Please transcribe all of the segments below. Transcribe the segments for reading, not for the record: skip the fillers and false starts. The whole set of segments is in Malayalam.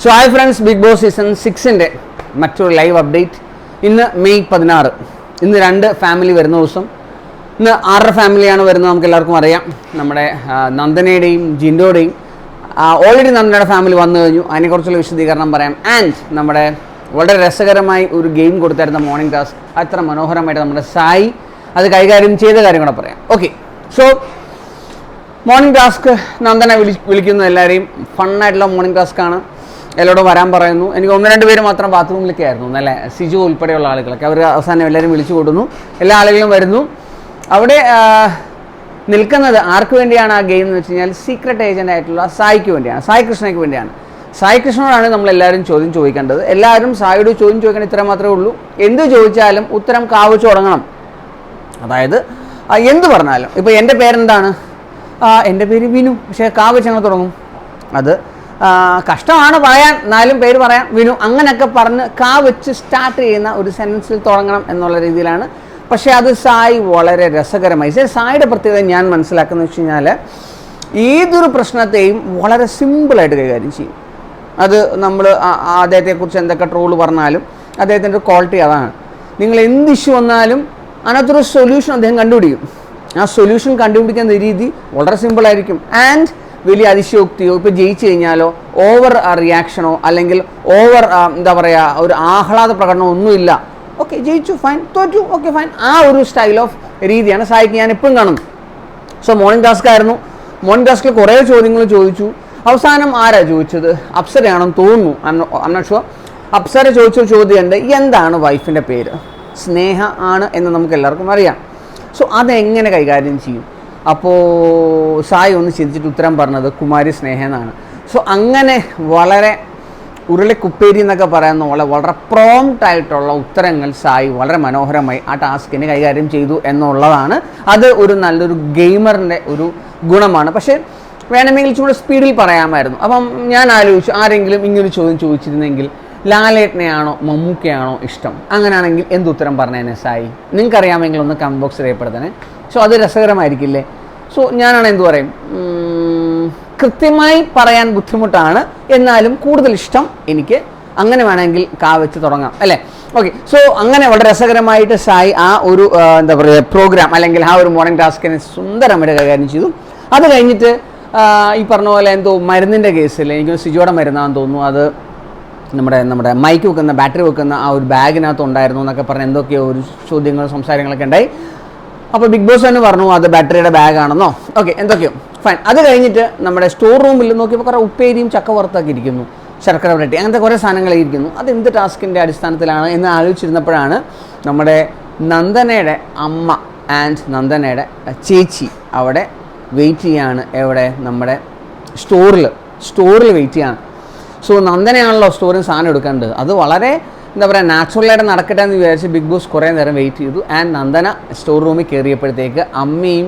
So hi friends, Bigg Boss season 6-ന്റെ മറ്റൊരു ലൈവ് അപ്ഡേറ്റ്. ഇന്ന് മെയ് 16. ഇന്ന് 2 ഫാമിലി വരുന്ന ദിവസം. ഇന്ന് 6 ഫാമിലിയാണ് വരുന്നത്. നമുക്ക് എല്ലാവർക്കും അറിയാം. നമ്മുടെ നന്ദനയുടെയും ജിൻഡോയുടെയും ഓൾറെഡി നന്ദനയുടെ ഫാമിലി വന്നു കഴിഞ്ഞു. അതിനെക്കുറിച്ചുള്ള വിശദീകരണം പറയാം. ആൻഡ് നമ്മുടെ വളരെ രസകരമായി ഒരു ഗെയിം കൊടുത്തായിരുന്ന മോർണിംഗ് ടാസ്ക്, അത്ര മനോഹരമായിട്ട് നമ്മുടെ സായി അത് കൈകാര്യം ചെയ്ത കാര്യം കൂടെ പറയാം. Okay, so morning task Nandana വിളിക്കുന്നു എല്ലാവരെയും. ഫണ്ണായിട്ടുള്ള മോർണിംഗ് ടാസ്ക്കാണ്. എല്ലാവരോടും വരാൻ പറയുന്നു. എനിക്ക് 1-2 പേര് മാത്രം ബാത്റൂമിലൊക്കെ ആയിരുന്നു, നല്ല സിജു ഉൾപ്പെടെയുള്ള ആളുകളൊക്കെ. അവർ അവസാനം എല്ലാവരും വിളിച്ചു കൊടുക്കുന്നു. എല്ലാ ആളുകളും വരുന്നു. അവിടെ നിൽക്കുന്നത് ആർക്ക് വേണ്ടിയാണ് ആ ഗെയിം എന്ന് വെച്ച് കഴിഞ്ഞാൽ സീക്രട്ട് ഏജൻ്റ് ആയിട്ടുള്ള സായിക്ക് വേണ്ടിയാണ്, സായി കൃഷ്ണയ്ക്ക് വേണ്ടിയാണ്. സായി കൃഷ്ണനോടാണ് നമ്മളെല്ലാവരും ചോദ്യം ചോദിക്കേണ്ടത്. എല്ലാവരും സായിയോട് ചോദ്യം ചോദിക്കേണ്ടത് ഇത്ര മാത്രമേ ഉള്ളൂ. എന്ത് ചോദിച്ചാലും ഉത്തരം കാവച്ച് തുടങ്ങണം. അതായത് എന്ത് പറഞ്ഞാലും, ഇപ്പോൾ എൻ്റെ പേരെന്താണ്, എൻ്റെ പേര് വിനു, പക്ഷേ കാവച്ച് അങ്ങനെ തുടങ്ങും. അത് കഷ്ടമാണ് പറയാൻ, എന്നാലും പേര് പറയാം വിനു, അങ്ങനെയൊക്കെ പറഞ്ഞ് വെച്ച് സ്റ്റാർട്ട് ചെയ്യുന്ന ഒരു സെൻറ്റൻസിൽ തുടങ്ങണം എന്നുള്ള രീതിയിലാണ്. പക്ഷേ അത് സായി വളരെ രസകരമായി, സായിയുടെ പ്രത്യേകത ഞാൻ മനസ്സിലാക്കുന്നത് വെച്ച് കഴിഞ്ഞാൽ ഏതൊരു പ്രശ്നത്തെയും വളരെ സിമ്പിളായിട്ട് കൈകാര്യം ചെയ്യും. അത് നമ്മൾ അദ്ദേഹത്തെക്കുറിച്ച് എന്തൊക്കെ ട്രോള് പറഞ്ഞാലും അദ്ദേഹത്തിൻ്റെ ഒരു ക്വാളിറ്റി അതാണ്. നിങ്ങൾ എന്ത് ഇഷ്യൂ വന്നാലും അതിനകത്തൊരു സൊല്യൂഷൻ അദ്ദേഹം കണ്ടുപിടിക്കും. ആ സൊല്യൂഷൻ കണ്ടുപിടിക്കുന്ന രീതി വളരെ സിമ്പിളായിരിക്കും. ആൻഡ് വലിയ അതിശയോക്തിയോ ഇപ്പോൾ ജയിച്ചു കഴിഞ്ഞാലോ ഓവർ റിയാക്ഷനോ അല്ലെങ്കിൽ ഓവർ എന്താ പറയുക ഒരു ആഹ്ലാദ പ്രകടനമോ ഒന്നുമില്ല. ഓക്കെ, ജയിച്ചു, ഫൈൻ, തോറ്റു, ഓക്കെ ഫൈൻ, ആ ഒരു സ്റ്റൈൽ ഓഫ് രീതിയാണ് സായിക്ക് ഞാൻ എപ്പോഴും കാണുന്നു. സോ മോർണിംഗ് ടാസ്ക് ആയിരുന്നു. മോർണിംഗ് ടാസ്കിൽ കുറേ ചോദ്യങ്ങൾ ചോദിച്ചു. അവസാനം ആരാ ചോദിച്ചത്? അപ്സരയാണെന്ന് തോന്നുന്നു, ഐ നോട്ട് ഷുവർ. അപ്സര ചോദിച്ച ചോദ്യമുണ്ട്, എന്താണ് വൈഫിൻ്റെ പേര്? സ്നേഹ ആണ് എന്ന് നമുക്ക് എല്ലാവർക്കും അറിയാം. സോ അതെങ്ങനെ കൈകാര്യം ചെയ്യും? അപ്പോൾ സായി ഒന്ന് ചിന്തിച്ചിട്ട് ഉത്തരം പറഞ്ഞത് കുമാരി സ്നേഹ എന്നാണ്. സോ അങ്ങനെ വളരെ ഉരുളിക്കുപ്പേരി എന്നൊക്കെ പറയുന്ന പോലെ വളരെ പ്രോംപ്റ്റായിട്ടുള്ള ഉത്തരങ്ങൾ സായി വളരെ മനോഹരമായി ആ ടാസ്കിനെ കൈകാര്യം ചെയ്തു എന്നുള്ളതാണ്. അത് ഒരു നല്ലൊരു ഗെയിമറിൻ്റെ ഒരു ഗുണമാണ്. പക്ഷേ വേണമെങ്കിൽ ചൂടെ സ്പീഡിൽ പറയാമായിരുന്നു. അപ്പം ഞാൻ ആലോചിച്ചു, ആരെങ്കിലും ഇങ്ങനൊരു ചോദ്യം ചോദിച്ചിരുന്നെങ്കിൽ ലാലേട്ടനെയാണോ മമ്മൂക്കയാണോ ഇഷ്ടം? അങ്ങനെയാണെങ്കിൽ എന്തുത്തരം പറഞ്ഞേനെ സായി? നിങ്ങൾക്കറിയാമെങ്കിൽ ഒന്ന് കമൻറ്റ് ബോക്സിൽ രേഖപ്പെടുത്തണേ. സോ അത് രസകരമായിരിക്കില്ലേ? സോ ഞാനാണ് എന്തു പറയും, കൃത്യമായി പറയാൻ ബുദ്ധിമുട്ടാണ്, എന്നാലും കൂടുതൽ ഇഷ്ടം എനിക്ക് അങ്ങനെ വേണമെങ്കിൽ വെച്ച് തുടങ്ങാം അല്ലേ? ഓക്കെ, സോ അങ്ങനെ വളരെ രസകരമായിട്ട് സായി ആ ഒരു എന്താ പറയുക പ്രോഗ്രാം അല്ലെങ്കിൽ ആ ഒരു മോർണിംഗ് ടാസ്കിനെ സുന്ദരമായിട്ട് കൈകാര്യം ചെയ്തു. അത് കഴിഞ്ഞിട്ട് ഈ പറഞ്ഞ പോലെ എന്തോ മരുന്നിൻ്റെ കേസിൽ എനിക്ക് സിജോയുടെ മരുന്നാണെന്ന് തോന്നുന്നു, അത് നമ്മുടെ മൈക്ക് വെക്കുന്ന ബാറ്ററി വെക്കുന്ന ആ ഒരു ബാഗിനകത്ത് ഉണ്ടായിരുന്നു എന്നൊക്കെ പറഞ്ഞ് എന്തൊക്കെയോ ഒരു ചോദ്യങ്ങളും സംസാരങ്ങളൊക്കെ ഉണ്ടായി. അപ്പോൾ ബിഗ് ബോസ് തന്നെ പറഞ്ഞു അത് ബാറ്ററിയുടെ ബാഗാണെന്നോ, ഓക്കെ എന്തൊക്കെയോ ഫൈൻ. അത് കഴിഞ്ഞിട്ട് നമ്മുടെ സ്റ്റോർ റൂമിൽ നോക്കിയപ്പോൾ കുറേ ഉപ്പേരിയും ചക്ക വറുത്തൊക്കെ ഇരിക്കുന്നു, ശർക്കര വരട്ടി, അങ്ങനത്തെ കുറേ സാധനങ്ങൾ ഇരിക്കുന്നു. അത് എന്ത് ടാസ്കിൻ്റെ അടിസ്ഥാനത്തിലാണ് എന്ന് ആലോചിച്ചിരുന്നപ്പോഴാണ് നമ്മുടെ നന്ദനയുടെ അമ്മ ആൻഡ് നന്ദനയുടെ ചേച്ചി അവിടെ വെയിറ്റ് ചെയ്യാണ്. എവിടെ? നമ്മുടെ സ്റ്റോറിൽ വെയിറ്റ് ചെയ്യാണ്. സോ നന്ദനയാണല്ലോ സ്റ്റോറിൽ സാധനം എടുക്കേണ്ടത്. അത് വളരെ എന്താ പറയുക നാച്ചുറലായിട്ട് നടക്കട്ടെ എന്ന് വിചാരിച്ച് ബിഗ് ബോസ് കുറേ നേരം വെയിറ്റ് ചെയ്തു. ആൻഡ് നന്ദന സ്റ്റോർ റൂമിൽ കയറിയപ്പോഴത്തേക്ക് അമ്മയും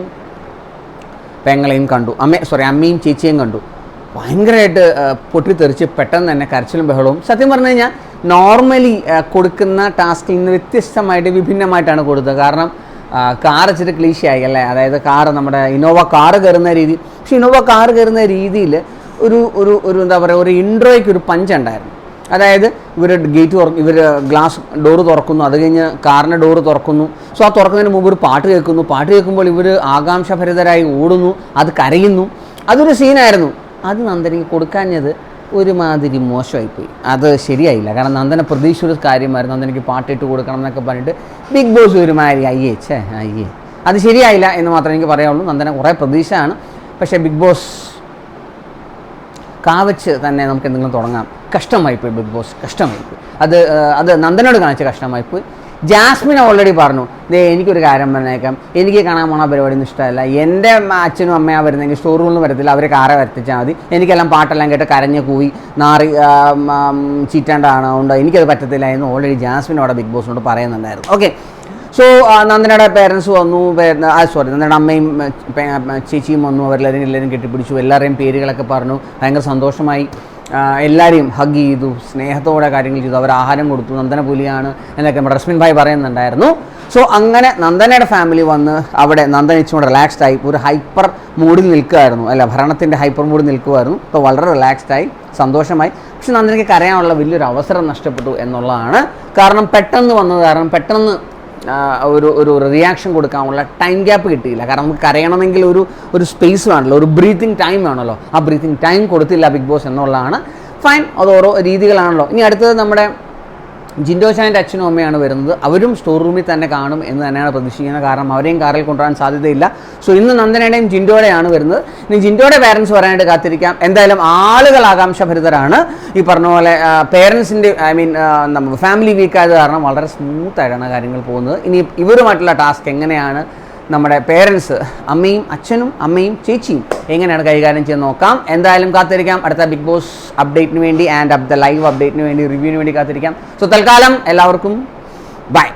പെങ്ങളെയും കണ്ടു, അമ്മയും ചേച്ചിയും കണ്ടു. ഭയങ്കരമായിട്ട് പൊട്ടിത്തെറിച്ച് പെട്ടെന്ന് തന്നെ കരച്ചിലും ബഹളവും. സത്യം പറഞ്ഞു കഴിഞ്ഞാൽ നോർമലി കൊടുക്കുന്ന ടാസ്കിൽ നിന്ന് വ്യത്യസ്തമായിട്ട് വിഭിന്നമായിട്ടാണ് കൊടുത്തത്. കാരണം കാർ വെച്ചിട്ട് ക്ലീശയായി അല്ലേ, അതായത് നമ്മുടെ ഇന്നോവ കാറ് കയറുന്ന രീതി. പക്ഷേ ഇന്നോവ കാറ് കയറുന്ന രീതിയിൽ ഒരു എന്താ പറയുക ഒരു ഇൻട്രോയ്ക്ക് ഒരു പഞ്ച് ഉണ്ടായിരുന്നു. അതായത് ഇവർ ഗ്ലാസ് ഡോറ് തുറക്കുന്നു, അത് കഴിഞ്ഞ് കാറിൻ്റെ ഡോറ് തുറക്കുന്നു. സോ ആ തുറക്കുന്നതിന് മുമ്പ് ഒരു പാട്ട് കേൾക്കുമ്പോൾ ഇവർ ആകാംക്ഷഭരിതരായി ഓടുന്നു, അത് കരയുന്നു. അതൊരു സീനായിരുന്നു. അത് നന്ദനയ്ക്ക് കൊടുക്കാഞ്ഞത് ഒരുമാതിരി മോശമായിപ്പോയി. അത് ശരിയായില്ല. കാരണം നന്ദന പ്രതീക്ഷ ഒരു കാര്യമായിരുന്നു, നന്ദനയ്ക്ക് പാട്ടിട്ട് കൊടുക്കണം എന്നൊക്കെ പറഞ്ഞിട്ട് ബിഗ് ബോസ് ഒരുമാതിരി അയ്യേ അത് ശരിയായില്ല എന്ന് മാത്രമേ എനിക്ക് പറയാനുള്ളൂ. നന്ദന കുറേ പ്രതീക്ഷയാണ്. പക്ഷേ ബിഗ് ബോസ് വെച്ച് തന്നെ നമുക്ക് എന്തെങ്കിലും തുടങ്ങാം. കഷ്ടമായിപ്പോയി ബിഗ് ബോസ്, കഷ്ടമായിപ്പോയി. അത് നന്ദനോട് കാണിച്ച കഷ്ടമായിപ്പോയി. ജാസ്മിൻ ഓൾറെഡി പറഞ്ഞു, എനിക്കൊരു കാര്യം പറഞ്ഞേക്കാം, എനിക്ക് കാണാൻ പോണ പരിപാടിയൊന്നും ഇഷ്ടമല്ല. എൻ്റെ അച്ഛനും അമ്മയാ വരുന്നെങ്കിൽ സ്റ്റോർ റൂമിൽ വരത്തില്ല, അവർ കാറെ വരുത്തിച്ചാൽ മതി. എനിക്കെല്ലാം പാട്ടെല്ലാം കേട്ട് കരഞ്ഞ് കൂയി നാറി ചീറ്റേണ്ടതാണ്, അതുകൊണ്ട് എനിക്കത് പറ്റത്തില്ല എന്ന് ഓൾറെഡി ജാസ്മിൻ അവിടെ ബിഗ് ബോസിനോട് പറയുന്നുണ്ടായിരുന്നു. ഓക്കെ, സോ നന്ദനയുടെ പേരൻസ് വന്നു, നന്ദനയുടെ അമ്മയും ചേച്ചിയും വന്നു. അവരെല്ലാവരും കെട്ടിപ്പിടിച്ചു, എല്ലാവരെയും പേരുകളൊക്കെ പറഞ്ഞു. ഭയങ്കര സന്തോഷമായി. എല്ലാവരെയും ഹഗ് ചെയ്തു, സ്നേഹത്തോടെ കാര്യങ്ങൾ ചെയ്തു. അവർ ആഹാരം കൊടുത്തു. നന്ദന പുലിയാണ് എന്നൊക്കെ നമ്മുടെ റസ്മിൻ ഭായ് പറയുന്നുണ്ടായിരുന്നു. സോ അങ്ങനെ നന്ദനയുടെ ഫാമിലി വന്ന് അവിടെ നന്ദന ഇച്ചിരി റിലാക്സ്ഡ് ആയി, ഒരു ഹൈപ്പർ മൂഡിൽ നിൽക്കുമായിരുന്നു, അല്ല ഭരണത്തിൻ്റെ ഹൈപ്പർ മൂഡിൽ നിൽക്കുമായിരുന്നു. ഇപ്പോൾ വളരെ റിലാക്സ്ഡ് ആയി, സന്തോഷമായി. പക്ഷെ നന്ദനയ്ക്ക് കരയാനുള്ള വലിയൊരു അവസരം നഷ്ടപ്പെട്ടു എന്നുള്ളതാണ്. കാരണം പെട്ടെന്ന് വന്നത് കാരണം പെട്ടെന്ന് ഒരു റിയാക്ഷൻ കൊടുക്കാനുള്ള ടൈം ഗ്യാപ്പ് കിട്ടിയില്ല. കാരണം നമുക്ക് കരയണമെങ്കിൽ ഒരു സ്പേസ് വേണമല്ലോ, ഒരു ബ്രീത്തിങ് ടൈം വേണമല്ലോ. ആ ബ്രീത്തിങ് ടൈം കൊടുത്തില്ല ബിഗ് ബോസ് എന്നുള്ളതാണ്. ഫൈൻ, അത് ഓരോ രീതികളാണല്ലോ. ഇനി അടുത്തത് നമ്മുടെ ജിൻഡോ ചായൻ്റെ അച്ഛനും അമ്മയാണ് വരുന്നത്. അവരും സ്റ്റോർ റൂമിൽ തന്നെ കാണും എന്ന് തന്നെയാണ് പ്രതീക്ഷിക്കുന്നത്. കാരണം അവരെയും കാറിൽ കൊണ്ടുവരാൻ സാധ്യതയില്ല. സോ ഇന്ന് നന്ദനയുടെയും ജിൻഡോയുടെയാണ് വരുന്നത്. ഇനി ജിൻഡോയുടെ പേരൻസ് വരാനായിട്ട് കാത്തിരിക്കാം. എന്തായാലും ആളുകൾ ആകാംക്ഷഭരിതരാണ്. ഈ പറഞ്ഞ പോലെ പേരൻസിൻ്റെ നമ്മൾ ഫാമിലി വീക്കായത് കാരണം വളരെ സ്മൂത്തായിട്ടാണ് കാര്യങ്ങൾ പോകുന്നത്. ഇനി ഇവരുമായിട്ടുള്ള ടാസ്ക് എങ്ങനെയാണ് നമ്മുടെ പേരൻസ്, അച്ഛനും അമ്മയും ചേച്ചിയും എങ്ങനെയാണ് കൈകാര്യം ചെയ്യാൻ നോക്കാം. എന്തായാലും കാത്തിരിക്കാം അടുത്ത ബിഗ് ബോസ് അപ്ഡേറ്റിന് വേണ്ടി ആൻഡ് ലൈവ് അപ്ഡേറ്റിന് വേണ്ടി, റിവ്യൂവിന് വേണ്ടി കാത്തിരിക്കാം. സോ തൽക്കാലം എല്ലാവർക്കും ബൈ.